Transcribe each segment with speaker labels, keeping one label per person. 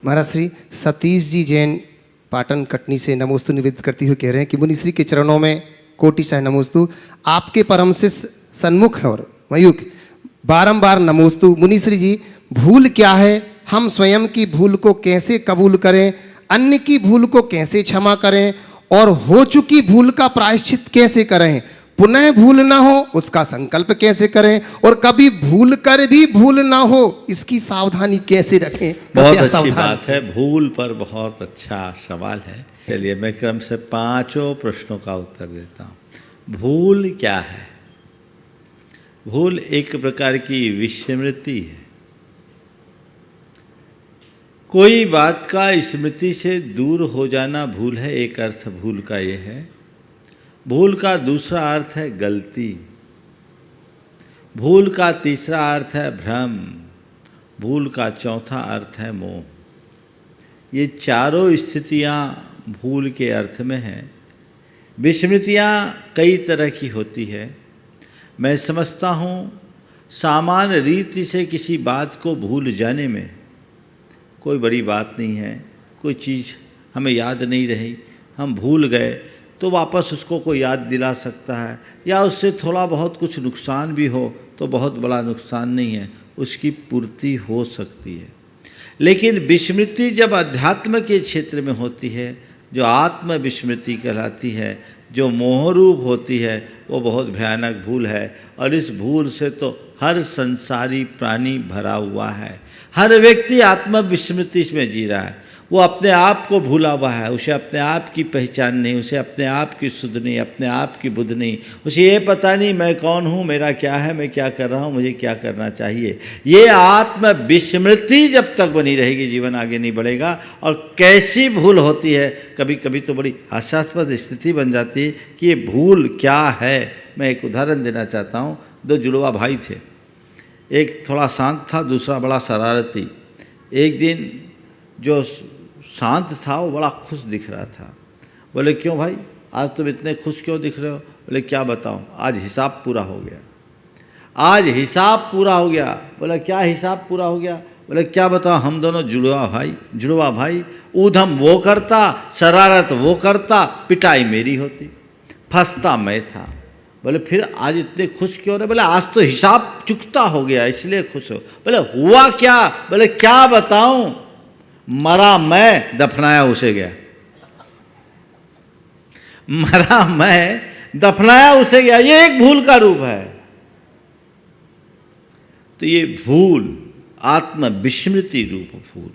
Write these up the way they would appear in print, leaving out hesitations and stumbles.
Speaker 1: महाराज श्री सतीश जी जैन पाटन कटनी से नमोस्तु निवेदित करते हुए कह रहे हैं कि मुनिश्री के चरणों में कोटि शाह नमोस्तु। आपके परम शिष्य सन्मुख और मयूख बारंबार नमोस्तु। मुनिश्री जी, भूल क्या है? हम स्वयं की भूल को कैसे कबूल करें? अन्य की भूल को कैसे क्षमा करें? और हो चुकी भूल का प्रायश्चित कैसे करें? पुनः भूल ना हो उसका संकल्प कैसे करें? और कभी भूल कर भी भूल ना हो इसकी सावधानी कैसे रखें?
Speaker 2: बहुत अच्छी बात है। भूल पर बहुत अच्छा सवाल है। चलिए मैं क्रम से 5 प्रश्नों का उत्तर देता हूँ। भूल क्या है? भूल एक प्रकार की विस्मृति है। कोई बात का स्मृति से दूर हो जाना भूल है। एक अर्थ भूल का ये है। भूल का दूसरा अर्थ है गलती। भूल का तीसरा अर्थ है भ्रम। भूल का चौथा अर्थ है मोह। ये चारों स्थितियाँ भूल के अर्थ में हैं। विस्मृतियाँ कई तरह की होती है। मैं समझता हूँ सामान्य रीति से किसी बात को भूल जाने में कोई बड़ी बात नहीं है। कोई चीज़ हमें याद नहीं रही, हम भूल गए तो वापस उसको कोई याद दिला सकता है, या उससे थोड़ा बहुत कुछ नुकसान भी हो तो बहुत बड़ा नुकसान नहीं है, उसकी पूर्ति हो सकती है। लेकिन विस्मृति जब अध्यात्म के क्षेत्र में होती है, जो आत्म विस्मृति कहलाती है, जो मोहरूप होती है, वो बहुत भयानक भूल है। और इस भूल से तो हर संसारी प्राणी भरा हुआ है। हर व्यक्ति आत्म विस्मृति में जी रहा है। वो अपने आप को भूला हुआ है। उसे अपने आप की पहचान नहीं, उसे अपने आप की सुध नहीं, अपने आप की बुद्ध नहीं। उसे ये पता नहीं मैं कौन हूँ, मेरा क्या है, मैं क्या कर रहा हूँ, मुझे क्या करना चाहिए। ये आत्म विस्मृति जब तक बनी रहेगी जीवन आगे नहीं बढ़ेगा। और कैसी भूल होती है, कभी कभी तो बड़ी हास्यास्पद स्थिति बन जाती है कि ये भूल क्या है। मैं एक उदाहरण देना चाहता हूँ। 2 जुड़वा भाई थे। एक थोड़ा शांत था, दूसरा बड़ा शरारती। एक दिन जो शांत था वो बड़ा खुश दिख रहा था। बोले क्यों भाई, आज तुम इतने खुश क्यों दिख रहे हो? बोले क्या बताऊं, आज हिसाब पूरा हो गया। आज हिसाब पूरा हो गया। बोला क्या हिसाब पूरा हो गया? बोले क्या बताओ, हम दोनों जुड़वा भाई, ऊधम वो करता, शरारत वो करता, पिटाई मेरी होती, फंसता मैं था। बोले फिर आज इतने खुश क्यों रहे? बोले आज तो हिसाब चुकता हो गया इसलिए खुश हो। बोले हुआ क्या? बोले क्या बताऊं, मरा मैं, दफनाया उसे गया। मरा मैं, दफनाया उसे गया। ये एक भूल का रूप है। तो ये भूल आत्म विस्मृति रूप भूल,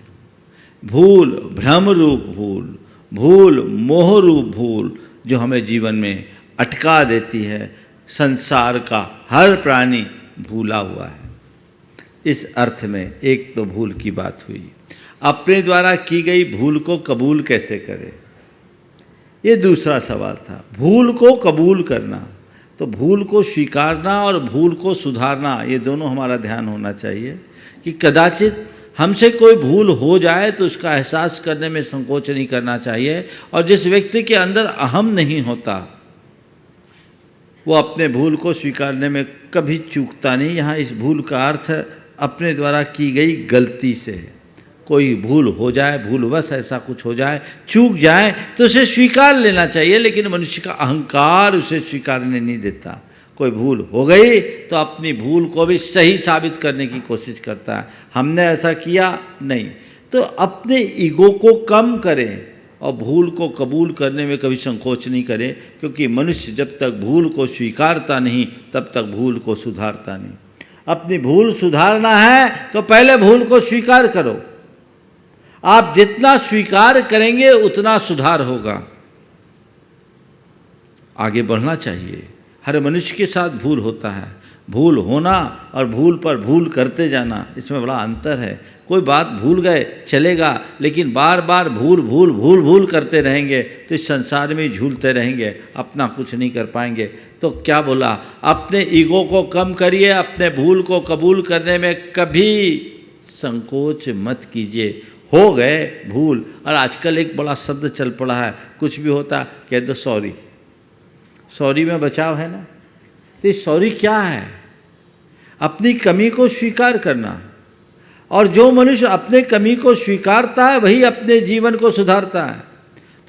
Speaker 2: भूल भ्रम रूप भूल, भूल मोह रूप भूल, जो हमें जीवन में अटका देती है। संसार का हर प्राणी भूला हुआ है। इस अर्थ में एक तो भूल की बात हुई। अपने द्वारा की गई भूल को कबूल कैसे करें, ये दूसरा सवाल था। भूल को कबूल करना, तो भूल को स्वीकारना और भूल को सुधारना, ये दोनों हमारा ध्यान होना चाहिए। कि कदाचित हमसे कोई भूल हो जाए तो उसका एहसास करने में संकोच नहीं करना चाहिए। और जिस व्यक्ति के अंदर अहम नहीं होता वो अपने भूल को स्वीकारने में कभी चूकता नहीं। यहाँ इस भूल का अर्थ अपने द्वारा की गई गलती से है। कोई भूल हो जाए, भूलवश ऐसा कुछ हो जाए, चूक जाए, तो उसे स्वीकार लेना चाहिए। लेकिन मनुष्य का अहंकार उसे स्वीकारने नहीं देता। कोई भूल हो गई तो अपनी भूल को भी सही साबित करने की कोशिश करता है। हमने ऐसा किया नहीं। तो अपने ईगो को कम करें और भूल को कबूल करने में कभी संकोच नहीं करें। क्योंकि मनुष्य जब तक भूल को स्वीकारता नहीं तब तक भूल को सुधारता नहीं। अपनी भूल सुधारना है तो पहले भूल को स्वीकार करो। आप जितना स्वीकार करेंगे उतना सुधार होगा। आगे बढ़ना चाहिए। हर मनुष्य के साथ भूल होता है। भूल होना और भूल पर भूल करते जाना, इसमें बड़ा अंतर है। कोई बात भूल गए चलेगा, लेकिन बार बार भूल भूल भूल भूल करते रहेंगे तो इस संसार में झूलते रहेंगे, अपना कुछ नहीं कर पाएंगे। तो क्या बोला, अपने ईगो को कम करिए, अपने भूल को कबूल करने में कभी संकोच मत कीजिए। हो गए भूल। और आजकल एक बड़ा शब्द चल पड़ा है, कुछ भी होता कह दो सॉरी। सॉरी में बचाव है ना। तो सॉरी क्या है? अपनी कमी को स्वीकार करना। और जो मनुष्य अपने कमी को स्वीकारता है वही अपने जीवन को सुधारता है।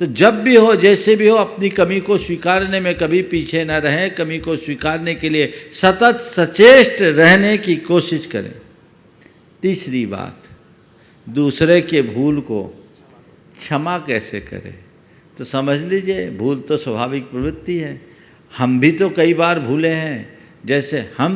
Speaker 2: तो जब भी हो, जैसे भी हो, अपनी कमी को स्वीकारने में कभी पीछे न रहें, कमी को स्वीकारने के लिए सतत सचेष्ट रहने की कोशिश करें। तीसरी बात, दूसरे के भूल को क्षमा कैसे करें। तो समझ लीजिए, भूल तो स्वाभाविक प्रवृत्ति है, हम भी तो कई बार भूले हैं। जैसे हम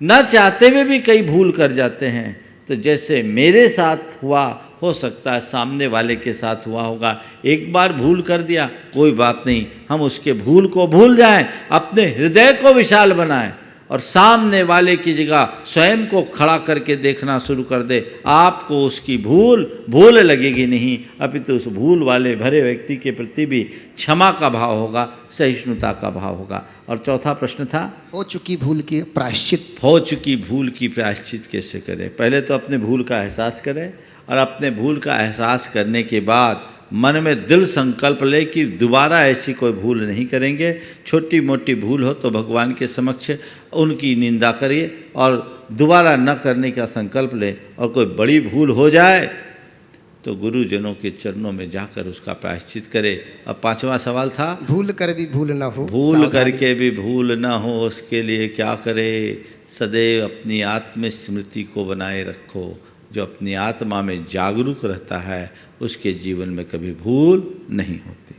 Speaker 2: न चाहते हुए भी कई भूल कर जाते हैं। तो जैसे मेरे साथ हुआ, हो सकता है सामने वाले के साथ हुआ होगा। एक बार भूल कर दिया, कोई बात नहीं, हम उसके भूल को भूल जाएं, अपने हृदय को विशाल बनाएं और सामने वाले की जगह स्वयं को खड़ा करके देखना शुरू कर दे। आपको उसकी भूल लगेगी नहीं, अपितु उस भूल वाले भरे व्यक्ति के प्रति भी क्षमा का भाव होगा, सहिष्णुता का भाव होगा। और चौथा प्रश्न था,
Speaker 1: हो चुकी भूल की प्रायश्चित।
Speaker 2: हो चुकी भूल की प्रायश्चित कैसे करें। पहले तो अपने भूल का एहसास करें और अपने भूल का एहसास करने के बाद मन में दिल संकल्प ले कि दोबारा ऐसी कोई भूल नहीं करेंगे। छोटी मोटी भूल हो तो भगवान के समक्ष उनकी निंदा करिए और दोबारा न करने का संकल्प लें। और कोई बड़ी भूल हो जाए तो गुरुजनों के चरणों में जाकर उसका प्रायश्चित करे। अब पांचवा सवाल था,
Speaker 1: भूल कर भी भूल न हो,
Speaker 2: भूल करके भी भूल न हो, उसके लिए क्या करे। सदैव अपनी आत्मस्मृति को बनाए रखो। जो अपनी आत्मा में जागरूक रहता है उसके जीवन में कभी भूल नहीं होती।